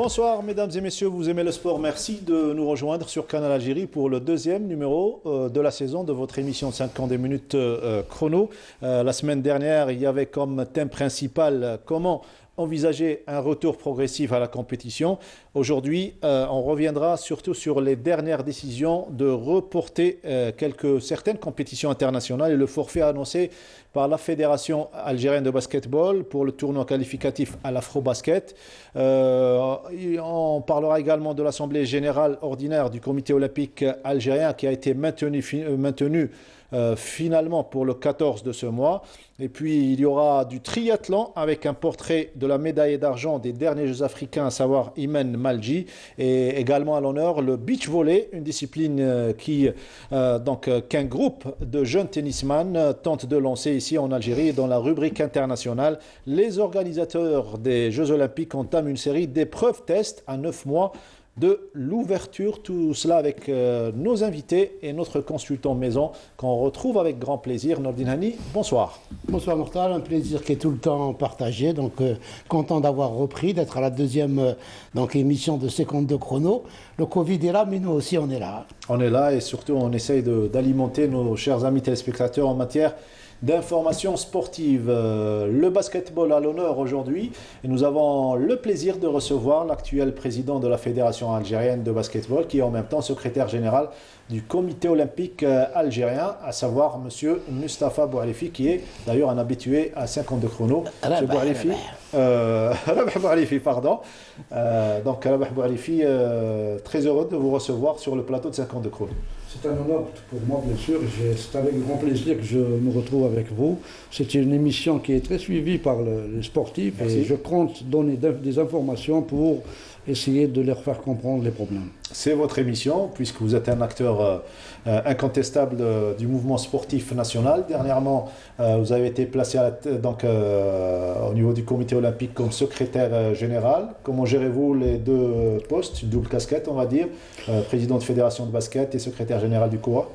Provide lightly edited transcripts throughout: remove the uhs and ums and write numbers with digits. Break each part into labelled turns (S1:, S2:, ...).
S1: Bonsoir mesdames et messieurs, vous aimez le sport, merci de nous rejoindre sur Canal Algérie pour le deuxième numéro de la saison de votre émission 50 minutes chrono. La semaine dernière, il y avait comme thème principal comment envisager un retour progressif à la compétition. Aujourd'hui, on reviendra surtout sur les dernières décisions de reporter certaines compétitions internationales et le forfait annoncé par la Fédération algérienne de basketball pour le tournoi qualificatif à l'Afrobasket. On parlera également de l'Assemblée générale ordinaire du Comité olympique algérien qui a été maintenue finalement pour le 14 de ce mois. Et puis il y aura du triathlon avec un portrait de la médaille d'argent des derniers Jeux africains, à savoir Imen Malji, et également à l'honneur le beach volley, une discipline qu'un groupe de jeunes tennisman tente de lancer ici en Algérie. Dans la rubrique internationale, les organisateurs des Jeux olympiques entament une série d'épreuves tests à 9 mois de l'ouverture, tout cela avec nos invités et notre consultant maison qu'on retrouve avec grand plaisir. Nordine Hani, bonsoir.
S2: Bonsoir Mortal, un plaisir qui est tout le temps partagé, donc content d'avoir repris, d'être à la deuxième émission de Seconde de Chrono. Le Covid est là, mais nous aussi on est là.
S1: On est là et surtout on essaye d'alimenter nos chers amis téléspectateurs en matière d'informations sportives. Le basketball à l'honneur aujourd'hui et nous avons le plaisir de recevoir l'actuel président de la Fédération algérienne de basketball qui est en même temps secrétaire général du comité olympique algérien, à savoir monsieur Mustapha Boualifi, qui est d'ailleurs un habitué à 52 chrono. Monsieur Boualifi, Rabah Boualifi, pardon. Donc Rabah Boualifi, très heureux de vous recevoir sur le plateau de 52 chrono.
S3: C'est un honneur pour moi, bien sûr. C'est avec grand plaisir que je me retrouve avec vous. C'est une émission qui est très suivie par les sportifs. Merci. Et je compte donner des informations pour essayer de leur faire comprendre les problèmes.
S1: C'est votre émission, puisque vous êtes un acteur incontestable du mouvement sportif national. Dernièrement, vous avez été placé au niveau du comité olympique comme secrétaire général. Comment gérez-vous les deux postes, une double casquette, on va dire, président de fédération de basket et secrétaire général du COA?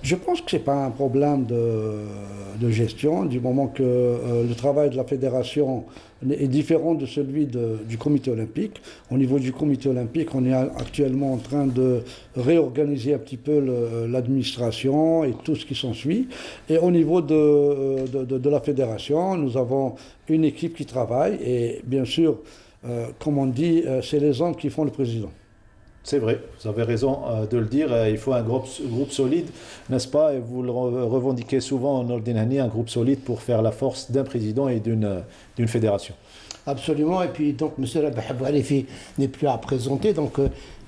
S3: Je pense que ce n'est pas un problème de gestion, du moment que le travail de la fédération est différent de celui du comité olympique. Au niveau du comité olympique, on est actuellement en train de réorganiser un petit peu l'administration et tout ce qui s'ensuit. Et au niveau de la fédération, nous avons une équipe qui travaille et bien sûr, comme on dit, c'est les hommes qui font le président.
S1: C'est vrai, vous avez raison de le dire, il faut un groupe solide, n'est-ce pas? Et vous le revendiquez souvent, Nordine Hani, un groupe solide pour faire la force d'un président et d'une fédération.
S2: Absolument, et puis donc M. Rabah Boualifi n'est plus à présenter, donc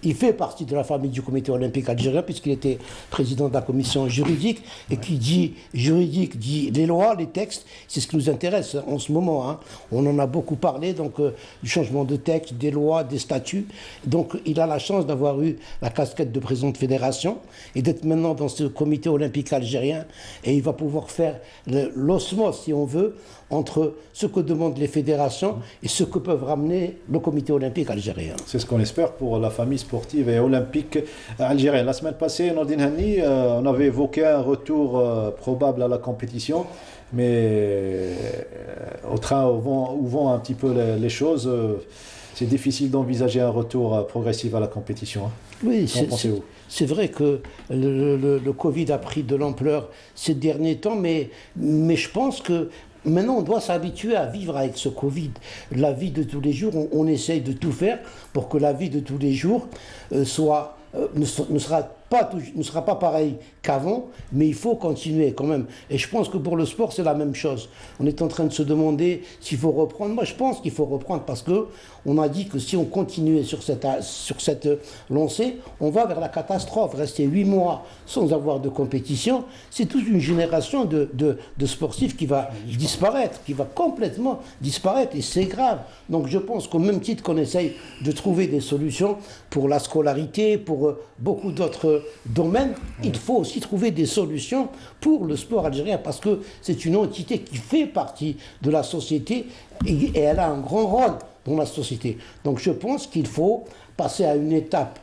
S2: il fait partie de la famille du comité olympique algérien puisqu'il était président de la commission juridique, et qui dit juridique dit les lois, les textes, c'est ce qui nous intéresse en ce moment. Hein. On en a beaucoup parlé, donc du changement de texte, des lois, des statuts. Donc il a la chance d'avoir eu la casquette de président de fédération et d'être maintenant dans ce comité olympique algérien, et il va pouvoir faire l'osmose, si on veut, entre ce que demandent les fédérations et ce que peuvent ramener le comité olympique algérien.
S1: C'est ce qu'on espère pour la famille sportive et olympique algérienne. La semaine passée, Nordine Hani, on avait évoqué un retour probable à la compétition, mais au train où vont un petit peu les choses, c'est difficile d'envisager un retour progressif à la compétition. Hein.
S2: Oui, c'est vrai que le Covid a pris de l'ampleur ces derniers temps, mais je pense que maintenant, on doit s'habituer à vivre avec ce Covid. La vie de tous les jours, on essaye de tout faire pour que la vie de tous les jours ne sera pas pareil qu'avant, mais il faut continuer quand même. Et je pense que pour le sport, c'est la même chose. On est en train de se demander s'il faut reprendre. Moi, je pense qu'il faut reprendre parce que on a dit que si on continuait sur cette lancée, on va vers la catastrophe. Rester 8 mois sans avoir de compétition, c'est toute une génération de sportifs qui va disparaître, qui va complètement disparaître, et c'est grave. Donc je pense qu'au même titre qu'on essaye de trouver des solutions pour la scolarité, pour beaucoup d'autres domaines, il faut aussi trouver des solutions pour le sport algérien, parce que c'est une entité qui fait partie de la société et elle a un grand rôle dans la société. Donc je pense qu'il faut passer à une étape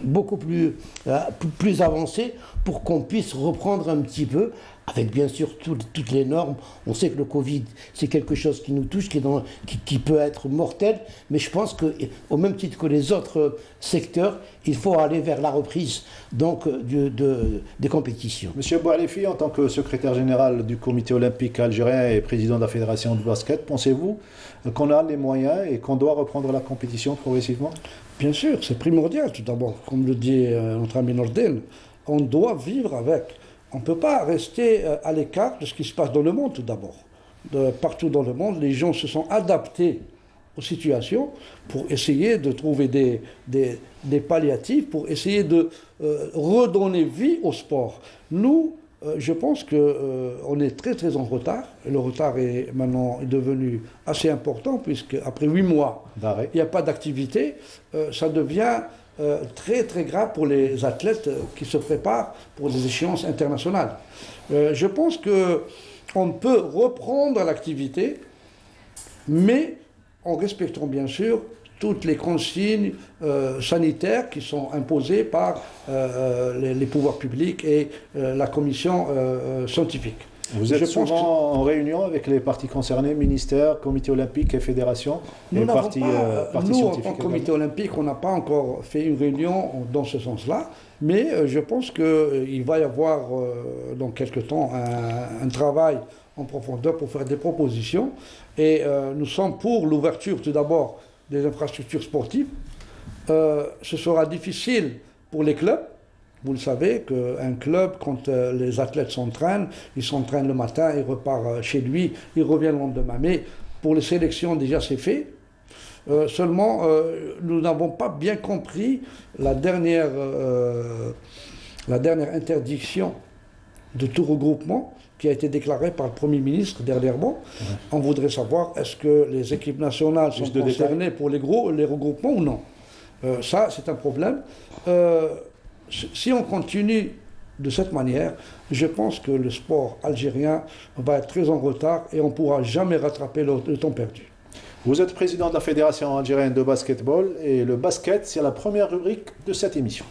S2: beaucoup plus avancée pour qu'on puisse reprendre un petit peu avec bien sûr toutes les normes. On sait que le Covid, c'est quelque chose qui nous touche, qui peut être mortel, mais je pense qu'au même titre que les autres secteurs, il faut aller vers la reprise donc, des compétitions.
S1: Monsieur Boualifi, en tant que secrétaire général du comité olympique algérien et président de la fédération de basket, pensez-vous qu'on a les moyens et qu'on doit reprendre la compétition progressivement?
S3: Bien sûr, c'est primordial tout d'abord. Comme le dit notre ami Nordin, on doit vivre avec. On ne peut pas rester à l'écart de ce qui se passe dans le monde tout d'abord. Partout dans le monde, les gens se sont adaptés aux situations pour essayer de trouver des palliatifs, pour essayer de redonner vie au sport. Nous, je pense qu'on est très très en retard. Le retard est maintenant devenu assez important puisque après 8 mois, il n'y a pas d'activité. Ça devient très très grave pour les athlètes qui se préparent pour des échéances internationales. Je pense qu'on peut reprendre l'activité, mais en respectant bien sûr toutes les consignes sanitaires qui sont imposées par les pouvoirs publics et la commission scientifique.
S1: Vous êtes souvent en réunion avec les parties concernées, ministère, comité olympique et fédération,
S3: nous, en tant que comité olympique, on n'a pas encore fait une réunion dans ce sens-là, mais je pense qu'il va y avoir dans quelques temps un travail en profondeur pour faire des propositions. Et nous sommes pour l'ouverture tout d'abord des infrastructures sportives. Ce sera difficile pour les clubs. Vous le savez qu'un club, quand les athlètes s'entraînent, ils s'entraînent le matin, ils repartent chez lui, ils reviennent le lendemain. Mais pour les sélections, déjà c'est fait. Seulement, nous n'avons pas bien compris la dernière interdiction de tout regroupement qui a été déclarée par le Premier ministre dernièrement. On voudrait savoir est-ce que les équipes nationales sont concernées pour les regroupements ou non. Ça, c'est un problème. Si on continue de cette manière, je pense que le sport algérien va être très en retard et on ne pourra jamais rattraper le temps perdu.
S1: Vous êtes président de la Fédération algérienne de basketball et le basket, c'est la première rubrique de cette émission.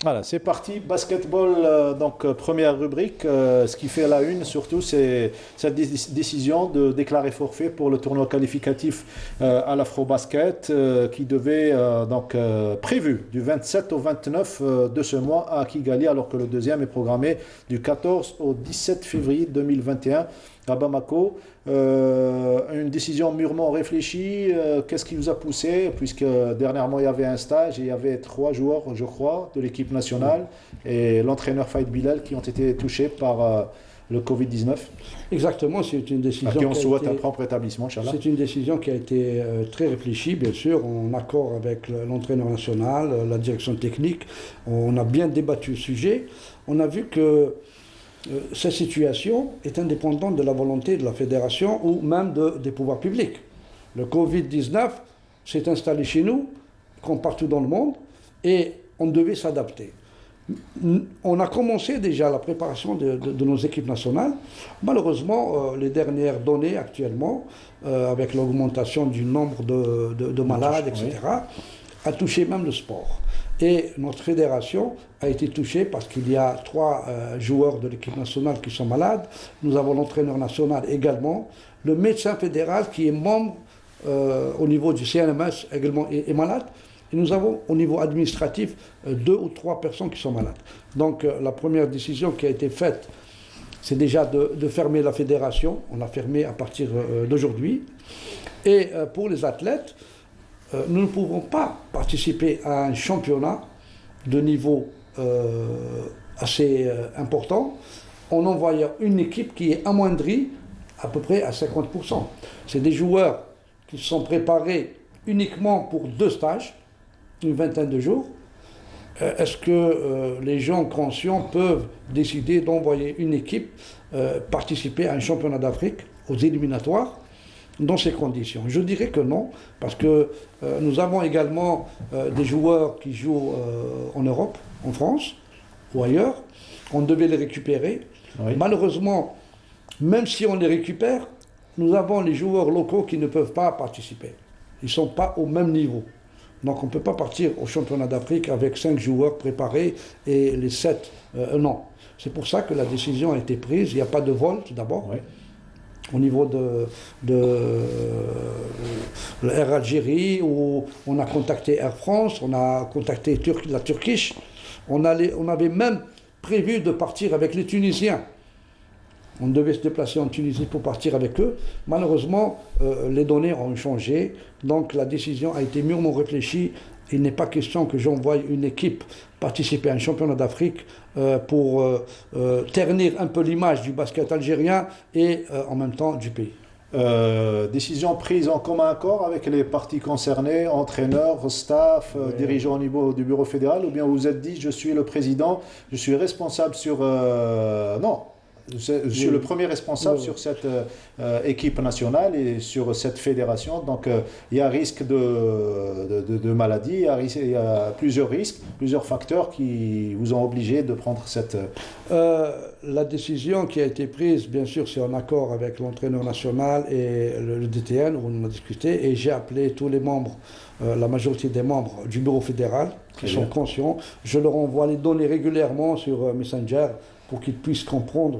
S1: Voilà, c'est parti. Basketball, donc première rubrique. Ce qui fait la une, surtout, c'est cette décision de déclarer forfait pour le tournoi qualificatif à l'Afrobasket qui devait donc prévu du 27 au 29 de ce mois à Kigali, alors que le deuxième est programmé du 14 au 17 février 2021 à Bamako. Une décision mûrement réfléchie. Qu'est-ce qui vous a poussé, puisque dernièrement il y avait un stage et il y avait 3 joueurs, je crois, de l'équipe nationale et l'entraîneur Faïd Bilal qui ont été touchés par le Covid-19.
S3: Exactement, c'est une décision
S1: à qui on souhaite un propre établissement, Inch'Allah.
S3: C'est une décision qui a été très réfléchie, bien sûr, en accord avec l'entraîneur national, la direction technique. On a bien débattu le sujet. On a vu que cette situation est indépendante de la volonté de la fédération ou même des pouvoirs publics. Le Covid-19 s'est installé chez nous, comme partout dans le monde, et on devait s'adapter. On a commencé déjà la préparation de nos équipes nationales. Malheureusement, les dernières données actuellement, avec l'augmentation du nombre de malades, etc., a touché même le sport. Et notre fédération a été touchée parce qu'il y a 3 joueurs de l'équipe nationale qui sont malades. Nous avons l'entraîneur national également. Le médecin fédéral qui est membre au niveau du CNMS également est malade. Et nous avons au niveau administratif 2 ou 3 personnes qui sont malades. Donc la première décision qui a été faite, c'est déjà de fermer la fédération. On l'a fermée à partir d'aujourd'hui. Et pour les athlètes, nous ne pouvons pas participer à un championnat de niveau assez important en envoyant une équipe qui est amoindrie à peu près à 50%. C'est des joueurs qui sont préparés uniquement pour 2 stages, une vingtaine de jours. Est-ce que les gens conscients peuvent décider d'envoyer une équipe participer à un championnat d'Afrique aux éliminatoires dans ces conditions? Je dirais que non, parce que nous avons également des joueurs qui jouent en Europe, en France ou ailleurs. On devait les récupérer. Oui. Malheureusement, même si on les récupère, nous avons les joueurs locaux qui ne peuvent pas participer. Ils ne sont pas au même niveau. Donc on ne peut pas partir au championnat d'Afrique avec 5 joueurs préparés et les 7, non. C'est pour ça que la décision a été prise. Il n'y a pas de vol, tout d'abord.
S1: Oui.
S3: Au niveau de l'Air Algérie, où on a contacté Air France, on a contacté la Turkish. On avait même prévu de partir avec les Tunisiens. On devait se déplacer en Tunisie pour partir avec eux. Malheureusement, les données ont changé. Donc la décision a été mûrement réfléchie. Il n'est pas question que j'envoie une équipe participer à un championnat d'Afrique pour ternir un peu l'image du basket algérien et en même temps du pays.
S1: Décision prise en commun accord avec les parties concernées, entraîneurs, staff, dirigeants au niveau du bureau fédéral, ou bien vous vous êtes dit je suis le président, je suis responsable sur... non, je suis le premier responsable sur cette équipe nationale et sur cette fédération. Donc il y a risque de maladie, il y a plusieurs risques, plusieurs facteurs qui vous ont obligé de prendre cette...
S3: La décision qui a été prise, bien sûr, c'est en accord avec l'entraîneur national et le DTN, où on a discuté, et j'ai appelé tous les membres, la majorité des membres du bureau fédéral, qui sont conscients. Je leur envoie les données régulièrement sur Messenger, pour qu'ils puissent comprendre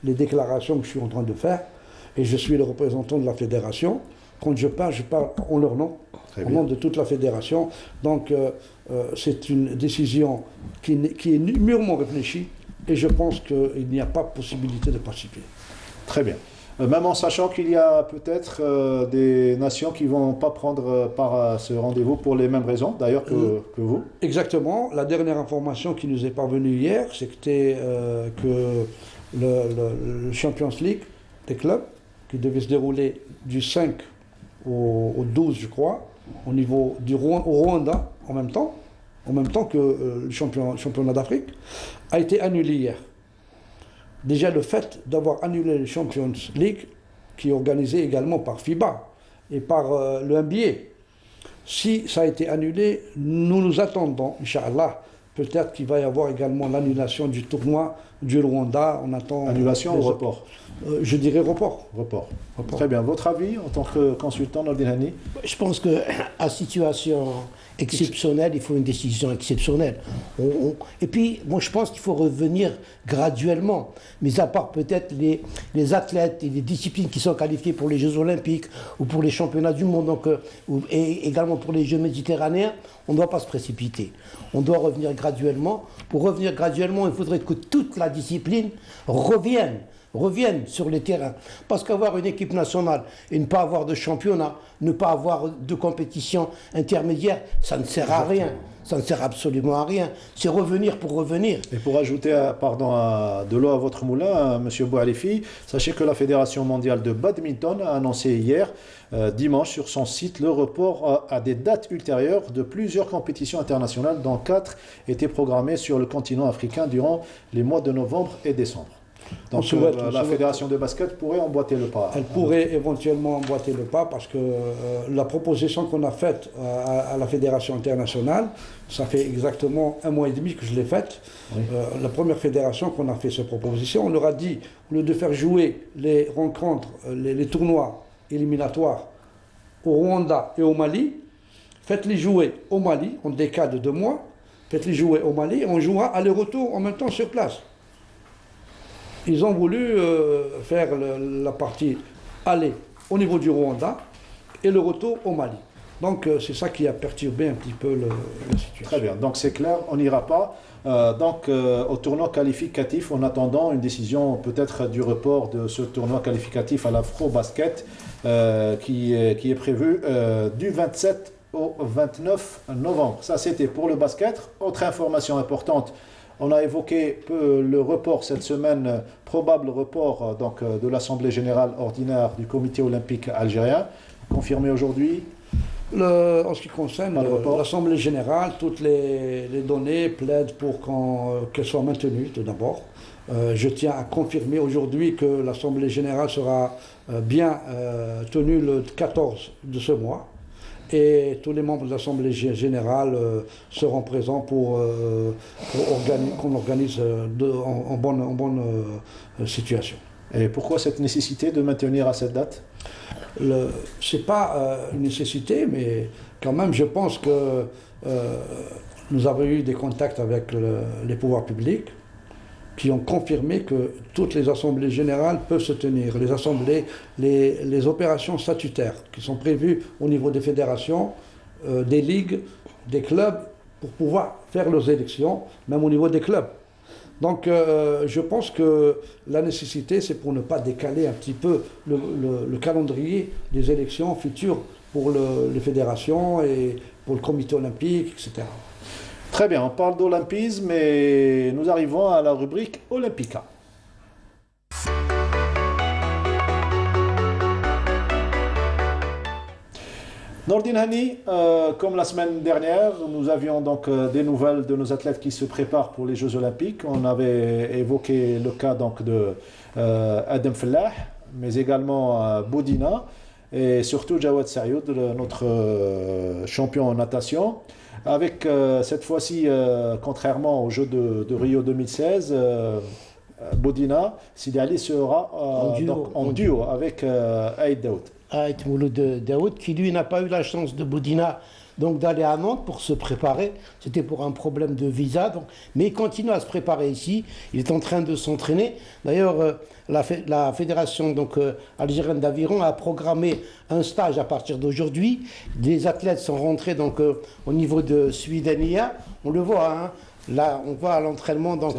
S3: les déclarations que je suis en train de faire. Et je suis le représentant de la fédération. Quand je parle en leur nom, au nom de toute la fédération. Donc c'est une décision qui est mûrement réfléchie et je pense qu'il n'y a pas possibilité de participer.
S1: Très bien. Même en sachant qu'il y a peut-être des nations qui ne vont pas prendre part à ce rendez-vous pour les mêmes raisons, d'ailleurs, que vous.
S3: Exactement. La dernière information qui nous est parvenue hier, c'était que le Champions League des clubs, qui devait se dérouler du 5 au 12, je crois, au niveau au Rwanda, en même temps que le championnat d'Afrique, a été annulé hier. Déjà, le fait d'avoir annulé le Champions League, qui est organisé également par FIBA et par le NBA, si ça a été annulé, nous attendons, Inch'Allah, peut-être qu'il va y avoir également l'annulation du tournoi du Rwanda. On attend.
S1: Annulation ou report?
S3: Je dirais report.
S1: Report. Très bien. Votre avis en tant que consultant, Nordin Hani?
S2: Je pense qu'à situation exceptionnelle, il faut une décision exceptionnelle. Et puis, moi, je pense qu'il faut revenir graduellement, mis à part peut-être les athlètes et les disciplines qui sont qualifiées pour les Jeux Olympiques ou pour les championnats du monde, donc, et également pour les Jeux méditerranéens, on ne doit pas se précipiter. On doit revenir graduellement. Pour revenir graduellement, il faudrait que toute la discipline revienne sur les terrains. Parce qu'avoir une équipe nationale et ne pas avoir de championnat, ne pas avoir de compétition intermédiaire, ça ne sert à rien. Ça ne sert absolument à rien. C'est revenir pour revenir.
S1: Et pour ajouter de l'eau à votre moulin, M. Boualifi, sachez que la Fédération mondiale de badminton a annoncé hier, dimanche, sur son site, le report à des dates ultérieures de plusieurs compétitions internationales, dont 4 étaient programmées sur le continent africain durant les mois de novembre et décembre. Donc la Fédération de basket pourrait emboîter le pas.
S3: Elle pourrait éventuellement emboîter le pas parce que la proposition qu'on a faite à la Fédération internationale, ça fait exactement 1 mois et demi que je l'ai faite. Oui. La première fédération qu'on a fait cette proposition, on leur a dit, au lieu de faire jouer les rencontres, les tournois éliminatoires au Rwanda et au Mali, faites-les jouer au Mali, on décale de 2 mois, faites-les jouer au Mali et on jouera aller-retour en même temps sur place. Ils ont voulu faire la partie aller au niveau du Rwanda et le retour au Mali. Donc c'est ça qui a perturbé un petit peu la situation.
S1: Très bien, donc c'est clair, on n'ira pas. Au tournoi qualificatif, en attendant une décision peut-être du report de ce tournoi qualificatif à l'Afro-Basket qui est prévu du 27 au 29 novembre. Ça, c'était pour le basket. Autre information importante. On a évoqué le report cette semaine, probable report de l'Assemblée générale ordinaire du Comité olympique algérien, confirmé aujourd'hui.
S3: En ce qui concerne l'Assemblée générale, toutes les données plaident pour qu'elles soient maintenues tout d'abord. Je tiens à confirmer aujourd'hui que l'Assemblée générale sera bien tenue le 14 de ce mois. Et tous les membres de l'Assemblée générale seront présents pour qu'on organise en bonne situation.
S1: Et pourquoi cette nécessité de maintenir à cette date?
S3: Ce n'est pas une nécessité, mais quand même, je pense que nous avons eu des contacts avec les pouvoirs publics qui ont confirmé que toutes les assemblées générales peuvent se tenir. Les assemblées, les opérations statutaires qui sont prévues au niveau des fédérations, des ligues, des clubs, pour pouvoir faire leurs élections, même au niveau des clubs. Donc je pense que la nécessité, c'est pour ne pas décaler un petit peu le calendrier des élections futures pour les fédérations et pour le comité olympique, etc.
S1: Très bien, on parle d'olympisme et nous arrivons à la rubrique Olympica. Nordine Hani, comme la semaine dernière, nous avions donc des nouvelles de nos athlètes qui se préparent pour les Jeux Olympiques. On avait évoqué le cas donc de Adem Fellah, mais également Boudina et surtout Jawad Sarioud, notre champion en natation. Avec cette fois-ci, contrairement aux Jeux de Rio 2016, Boudina, Sidi Ali sera en duo avec Aïd Daoud.
S2: Aït Mouloud Daoud, qui lui n'a pas eu la chance de Boudina donc d'aller à Nantes pour se préparer. C'était pour un problème de visa, donc, mais il continue à se préparer ici. Il est en train de s'entraîner. D'ailleurs, la fédération algérienne d'aviron a programmé un stage à partir d'aujourd'hui. Des athlètes sont rentrés donc au niveau de Suidania. On le voit, hein. Là, on voit à l'entraînement, donc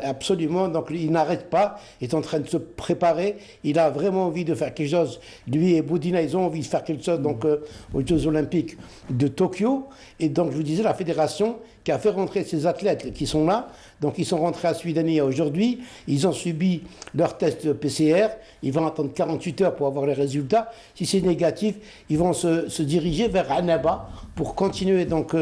S2: absolument, donc il n'arrête pas, il est en train de se préparer, il a vraiment envie de faire quelque chose. Lui et Boudina, ils ont envie de faire quelque chose donc, aux Jeux Olympiques de Tokyo. Et donc, je vous disais, la fédération qui a fait rentrer ces athlètes qui sont là, donc ils sont rentrés à Suidania aujourd'hui, ils ont subi leur test PCR, ils vont attendre 48 heures pour avoir les résultats. Si c'est négatif, ils vont se diriger vers Annaba pour continuer donc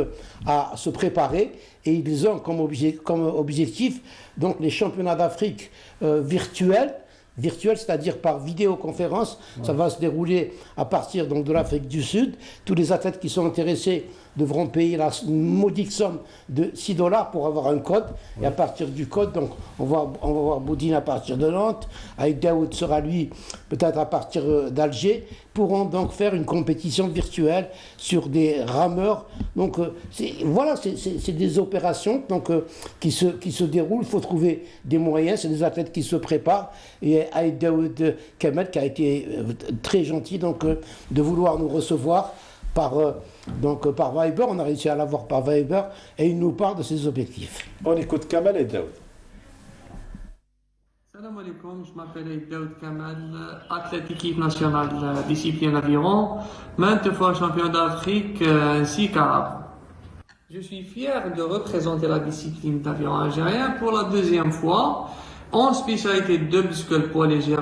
S2: à se préparer. Et ils ont comme objectif donc les championnats d'Afrique virtuels, c'est-à-dire par vidéoconférence. Ouais. Ça va se dérouler à partir donc, de l'Afrique du Sud. Tous les athlètes qui sont intéressés devront payer la modique somme de $6 pour avoir un code. Ouais. Et à partir du code, donc, on va voir Boudine à partir de Nantes. Aïd Daoud sera lui peut-être à partir d'Alger. Pourront donc faire une compétition virtuelle sur des rameurs. Donc voilà, c'est des opérations donc, qui se déroulent. Il faut trouver des moyens. C'est des athlètes qui se préparent. Et Aïd Daoud Kamel qui a été très gentil donc, de vouloir nous recevoir par Viber. On a réussi à l'avoir par Viber et il nous parle de ses objectifs.
S1: On écoute Kamel et Daoud.
S4: Salam alaikum, je m'appelle Aïd Daoud Kamel, athlète équipe nationale discipline aviron, maintes fois champion d'Afrique ainsi qu'arabe. Je suis fier de représenter la discipline d'aviron algérien pour la deuxième fois en spécialité double scull poids léger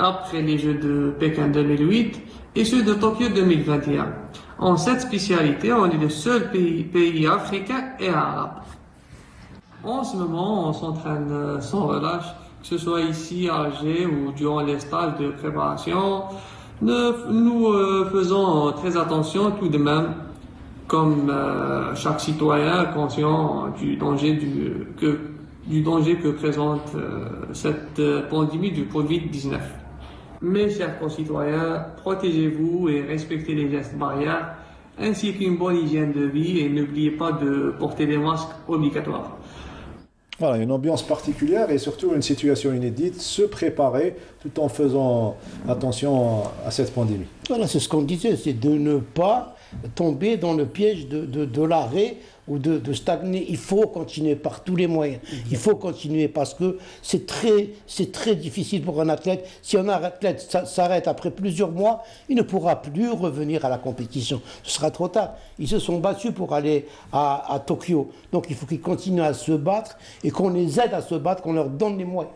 S4: après les Jeux de Pékin 2008 et ceux de Tokyo 2021. En cette spécialité, on est le seul pays africain et arabe. En ce moment, on s'entraîne sans relâche, que ce soit ici à Alger ou durant les stages de préparation. Nous faisons très attention tout de même, comme chaque citoyen conscient du danger que présente cette pandémie du Covid-19. Mes chers concitoyens, protégez-vous et respectez les gestes barrières, ainsi qu'une bonne hygiène de vie et n'oubliez pas de porter des masques obligatoires.
S1: Voilà, une ambiance particulière et surtout une situation inédite, se préparer tout en faisant attention à cette pandémie.
S2: Voilà, c'est ce qu'on disait, c'est de ne pas tomber dans le piège de l'arrêt ou de stagner. Il faut continuer par tous les moyens. Il faut continuer parce que c'est très difficile pour un athlète. Si un athlète s'arrête après plusieurs mois, il ne pourra plus revenir à la compétition. Ce sera trop tard. Ils se sont battus pour aller à Tokyo. Donc il faut qu'ils continuent à se battre et qu'on les aide à se battre, qu'on leur donne les moyens.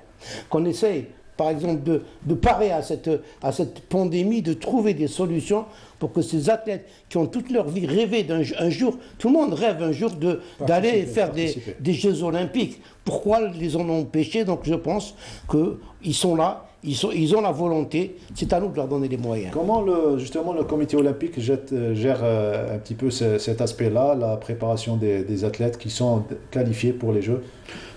S2: Qu'on essaye, par exemple, de parer à cette pandémie, de trouver des solutions pour que ces athlètes qui ont toute leur vie rêvé d'un jour, tout le monde rêve un jour d'aller faire des Jeux Olympiques. Pourquoi les en ont empêchés? Donc je pense qu'ils sont là, ils ont la volonté, c'est à nous de leur donner les moyens.
S1: Comment justement le comité olympique gère un petit peu cet aspect-là, la préparation des athlètes qui sont qualifiés pour les Jeux?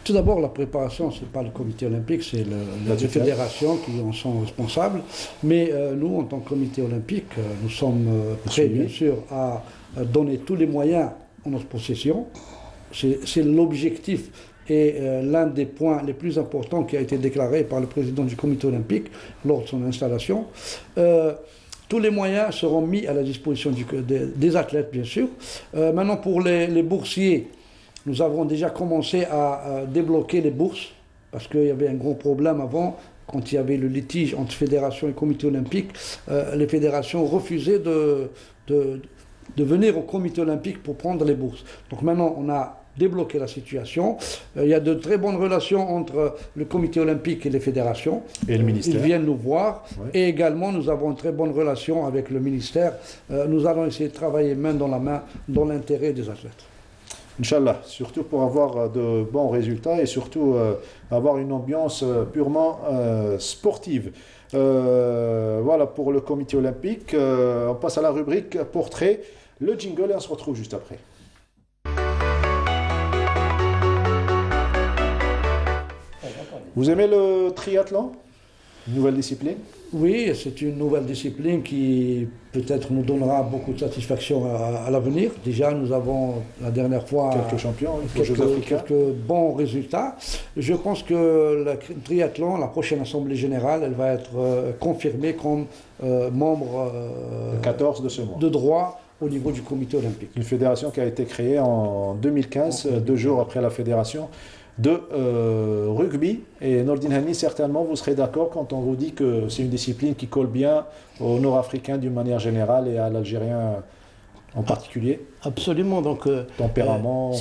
S3: Tout d'abord, la préparation, ce n'est pas le comité olympique, c'est les fédérations qui en sont responsables. Mais nous, en tant que comité olympique, nous sommes prêts, bien sûr, à donner tous les moyens en notre possession. C'est l'objectif et l'un des points les plus importants qui a été déclaré par le président du comité olympique lors de son installation. Tous les moyens seront mis à la disposition des athlètes, bien sûr. Maintenant, pour les boursiers, nous avons déjà commencé à débloquer les bourses, parce qu'il y avait un gros problème avant, quand il y avait le litige entre fédération et comité olympique, les fédérations refusaient de venir au comité olympique pour prendre les bourses. Donc maintenant, on a débloqué la situation. Il y a de très bonnes relations entre le comité olympique et les fédérations.
S1: Et le ministère.
S3: Ils viennent nous voir.
S1: Ouais.
S3: Et également, nous avons une très bonne relation avec le ministère. Nous allons essayer de travailler main dans la main dans l'intérêt des athlètes.
S1: Inch'Allah, surtout pour avoir de bons résultats et surtout avoir une ambiance purement sportive. Voilà pour le comité olympique. On passe à la rubrique portrait, le jingle et on se retrouve juste après. Vous aimez le triathlon? Une nouvelle discipline?
S3: Oui, c'est une nouvelle discipline qui peut-être nous donnera beaucoup de satisfaction à l'avenir. Déjà, nous avons la dernière fois
S1: quelques champions,
S3: quelques bons résultats. Je pense que le triathlon, la prochaine Assemblée Générale, elle va être confirmée comme membre
S1: le 14 de ce mois.
S3: De droit au niveau du comité olympique.
S1: Une fédération qui a été créée en 2015, 2 jours après la fédération de rugby. Et Nordin Hani, certainement, vous serez d'accord quand on vous dit que c'est une discipline qui colle bien aux Nord-Africains d'une manière générale et à l'Algérien en particulier.
S2: Absolument. Donc,
S1: tempérament.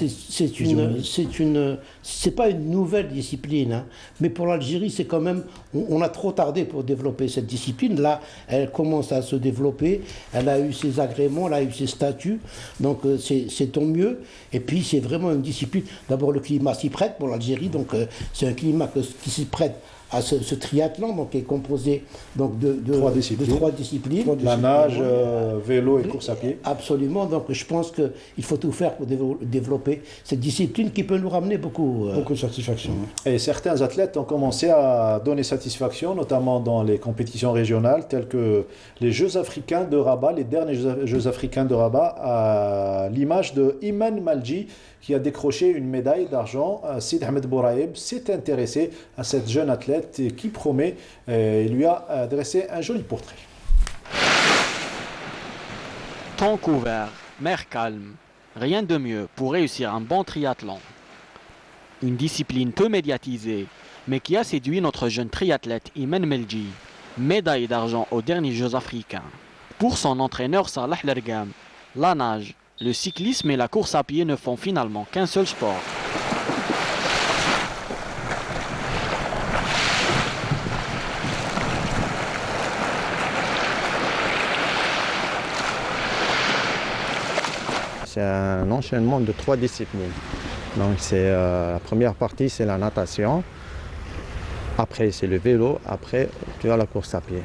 S2: C'est pas une nouvelle discipline, hein, mais pour l'Algérie, c'est quand même. On a trop tardé pour développer cette discipline. Là, elle commence à se développer. Elle a eu ses agréments, elle a eu ses statuts. Donc, c'est tant mieux. Et puis, c'est vraiment une discipline. D'abord, le climat s'y prête pour l'Algérie. Donc, c'est un climat qui s'y prête à ce triathlon, donc, qui est composé donc, de trois disciplines.
S1: La nage, vélo et course à pied.
S2: Absolument. Donc, je pense qu'il faut tout faire pour développer cette discipline qui peut nous ramener beaucoup
S3: de satisfaction.
S1: Et certains athlètes ont commencé à donner satisfaction, notamment dans les compétitions régionales, telles que les Jeux africains de Rabat, les derniers Jeux africains de Rabat, à l'image de Iman Malji, qui a décroché une médaille d'argent. Sid Ahmed Bouraïb s'est intéressé à cette jeune athlète qui promet, il lui a dressé un joli portrait.
S5: Temps couvert, mer calme, rien de mieux pour réussir un bon triathlon. Une discipline peu médiatisée, mais qui a séduit notre jeune triathlète Iman Malji, médaille d'argent aux derniers Jeux africains. Pour son entraîneur Salah Lergam, la nage, le cyclisme et la course à pied ne font finalement qu'un seul sport.
S6: C'est un enchaînement de 3 disciplines. Donc la première partie, c'est la natation. Après, c'est le vélo. Après, tu as la course à pied.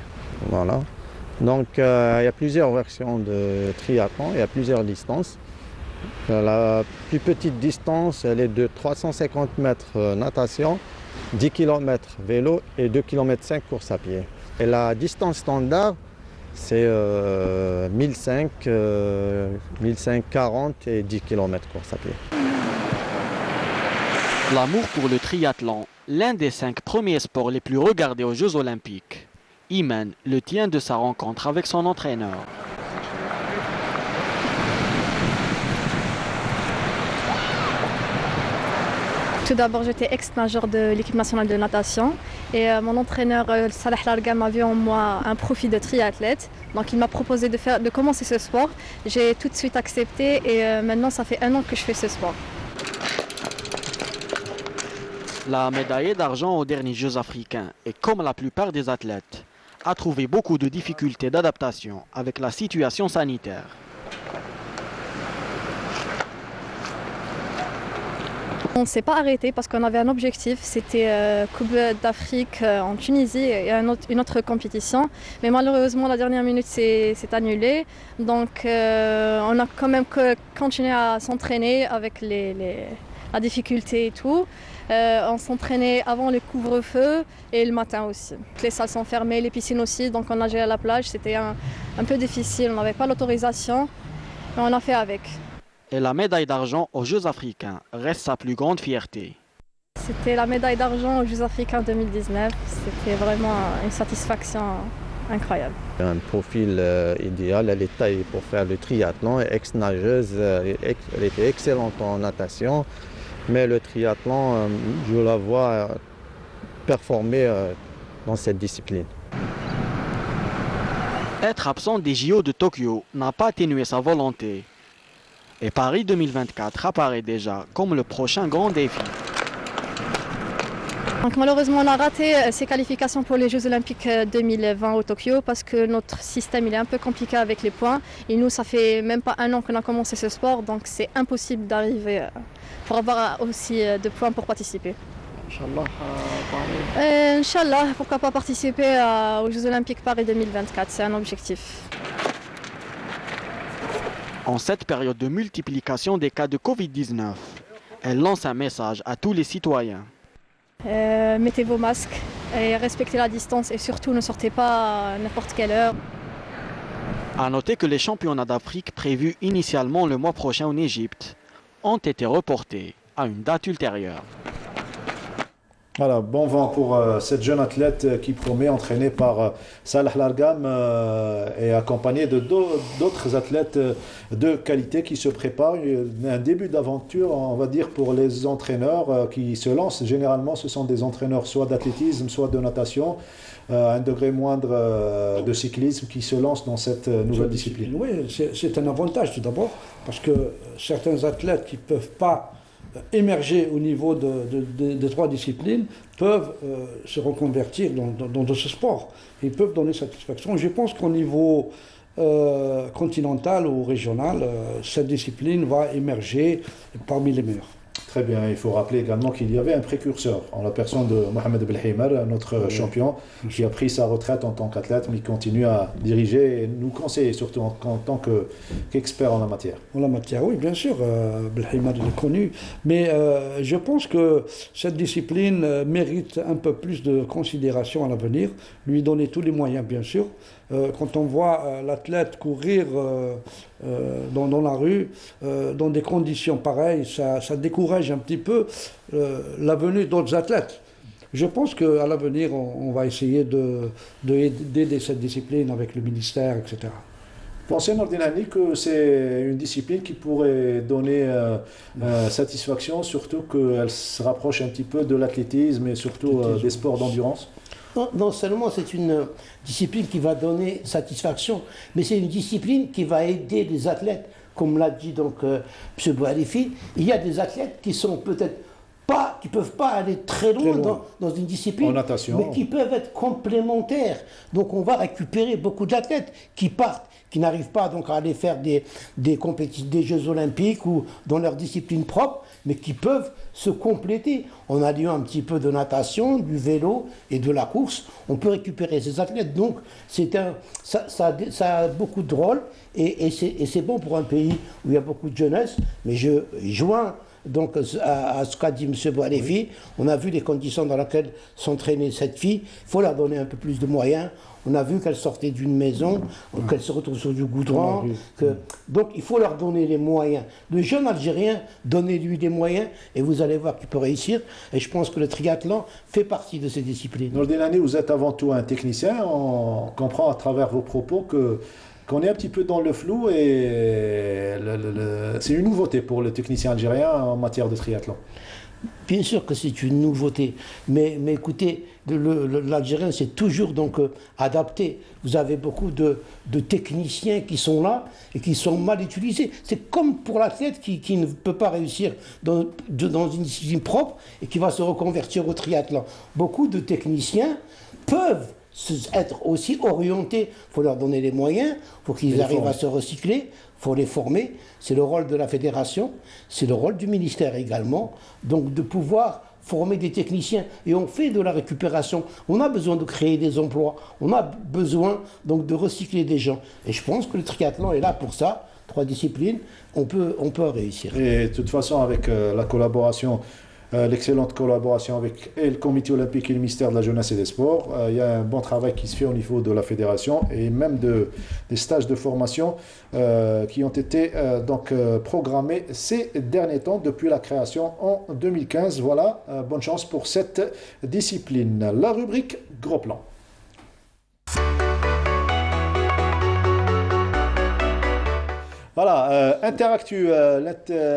S6: Voilà. Donc, il y a plusieurs versions de triathlon, il y a plusieurs distances. La plus petite distance, elle est de 350 mètres natation, 10 km vélo et 2,5 km course à pied. Et la distance standard, c'est 1540 et 10 km course à pied.
S5: L'amour pour le triathlon, l'un des 5 premiers sports les plus regardés aux Jeux Olympiques. Iman le tient de sa rencontre avec son entraîneur.
S7: Tout d'abord, j'étais ex-nageur de l'équipe nationale de natation et mon entraîneur Salah Lergam a vu en moi un profil de triathlète. Donc il m'a proposé de commencer ce sport. J'ai tout de suite accepté et maintenant ça fait 1 an que je fais ce sport.
S5: La médaillée d'argent aux derniers Jeux africains et comme la plupart des athlètes, a trouvé beaucoup de difficultés d'adaptation avec la situation sanitaire.
S7: On ne s'est pas arrêté parce qu'on avait un objectif, c'était Coupe d'Afrique en Tunisie et une autre compétition. Mais malheureusement, la dernière minute s'est annulée. Donc on a quand même continué à s'entraîner avec la difficulté et tout. On s'entraînait avant le couvre-feu et le matin aussi. Les salles sont fermées, les piscines aussi, donc on nageait à la plage. C'était un peu difficile, on n'avait pas l'autorisation, mais on a fait avec.
S5: Et la médaille d'argent aux Jeux africains reste sa plus grande fierté.
S7: C'était la médaille d'argent aux Jeux africains 2019. C'était vraiment une satisfaction incroyable.
S6: Un profil idéal, elle est taillée pour faire le triathlon, ex-nageuse, elle était excellente en natation, mais le triathlon, je la vois performer dans cette discipline.
S5: Être absent des JO de Tokyo n'a pas atténué sa volonté. Et Paris 2024 apparaît déjà comme le prochain grand défi.
S7: Donc malheureusement, on a raté ces qualifications pour les Jeux Olympiques 2020 au Tokyo parce que notre système il est un peu compliqué avec les points. Et nous, ça fait même pas un an qu'on a commencé ce sport, donc c'est impossible d'arriver pour avoir aussi de points pour participer. Inch'Allah, pourquoi pas participer aux Jeux Olympiques Paris 2024, c'est un objectif.
S5: En cette période de multiplication des cas de Covid-19, elle lance un message à tous les citoyens.
S7: Mettez vos masques et respectez la distance et surtout ne sortez pas à n'importe quelle heure.
S5: A noter que les championnats d'Afrique prévus initialement le mois prochain en Égypte ont été reportés à une date ultérieure.
S1: Voilà, bon vent pour cette jeune athlète qui promet, entraînée par Salah Largam et accompagnée de d'autres athlètes de qualité qui se préparent. Un début d'aventure, on va dire, pour les entraîneurs qui se lancent. Généralement, ce sont des entraîneurs soit d'athlétisme, soit de natation, à un degré moindre de cyclisme qui se lancent dans cette nouvelle discipline.
S3: Oui, c'est un avantage tout d'abord, parce que certains athlètes qui ne peuvent pas émerger au niveau des trois disciplines peuvent se reconvertir dans ce sport. Ils peuvent donner satisfaction. Je pense qu'au niveau continental ou régional, cette discipline va émerger parmi les meilleurs.
S1: Très bien, il faut rappeler également qu'il y avait un précurseur en la personne de Mohamed Belheimer, notre champion, qui a pris sa retraite en tant qu'athlète, mais qui continue à diriger et nous conseiller, surtout en tant qu'expert en la matière.
S3: En la matière, oui, bien sûr, Belheimer il est connu, mais je pense que cette discipline mérite un peu plus de considération à l'avenir, lui donner tous les moyens, bien sûr. Quand on voit l'athlète courir dans la rue, dans des conditions pareilles, ça décourage un petit peu la venue d'autres athlètes. Je pense qu'à l'avenir, on va essayer d'aider cette discipline avec le ministère, etc.
S1: Pensez, Nordinani, que c'est une discipline qui pourrait donner satisfaction, surtout qu'elle se rapproche un petit peu de l'athlétisme et surtout des sports d'endurance?
S2: Non seulement c'est une discipline qui va donner satisfaction, mais c'est une discipline qui va aider les athlètes. Comme l'a dit donc M. Bouhalifi, il y a des athlètes qui sont peut-être pas, qui ne peuvent pas aller très loin dans une discipline, mais qui peuvent être complémentaires. Donc on va récupérer beaucoup d'athlètes qui partent, qui n'arrivent pas donc à aller faire des compétitions, des Jeux Olympiques ou dans leur discipline propre, mais qui peuvent se compléter. On a dit un petit peu de natation, du vélo et de la course. On peut récupérer ces athlètes. Donc ça a beaucoup de rôle et c'est bon pour un pays où il y a beaucoup de jeunesse. Mais je joins donc à ce qu'a dit M. Bouhalifi. On a vu les conditions dans lesquelles s'entraînait cette fille. Il faut leur donner un peu plus de moyens. On a vu qu'elle sortait d'une maison, qu'elle se retrouve sur du goudron. Donc il faut leur donner les moyens. Le jeune Algérien, donnez-lui des moyens et vous allez voir qu'il peut réussir. Et je pense que le triathlon fait partie de ces disciplines.
S1: Nordinani, vous êtes avant tout un technicien. On comprend à travers vos propos qu'on est un petit peu dans le flou et c'est une nouveauté pour le technicien algérien en matière de triathlon.
S2: Bien sûr que c'est une nouveauté, mais écoutez, l'Algérien s'est toujours donc adapté. Vous avez beaucoup de techniciens qui sont là et qui sont mal utilisés. C'est comme pour l'athlète qui ne peut pas réussir dans une discipline propre et qui va se reconvertir au triathlon. Beaucoup de techniciens peuvent être aussi orientés. Il faut leur donner les moyens, il faut qu'ils arrivent à se recycler, il faut les former. C'est le rôle de la fédération, c'est le rôle du ministère également, donc de pouvoir former des techniciens. Et on fait de la récupération. On a besoin de créer des emplois, on a besoin donc de recycler des gens. Et je pense que le triathlon est là pour ça. 3 disciplines, on peut réussir.
S1: Et de toute façon, avec la collaboration, l'excellente collaboration avec le Comité olympique et le ministère de la Jeunesse et des Sports, il y a un bon travail qui se fait au niveau de la fédération et même des stages de formation qui ont été programmés ces derniers temps depuis la création en 2015. Voilà, bonne chance pour cette discipline. La rubrique Gros Plan. Voilà,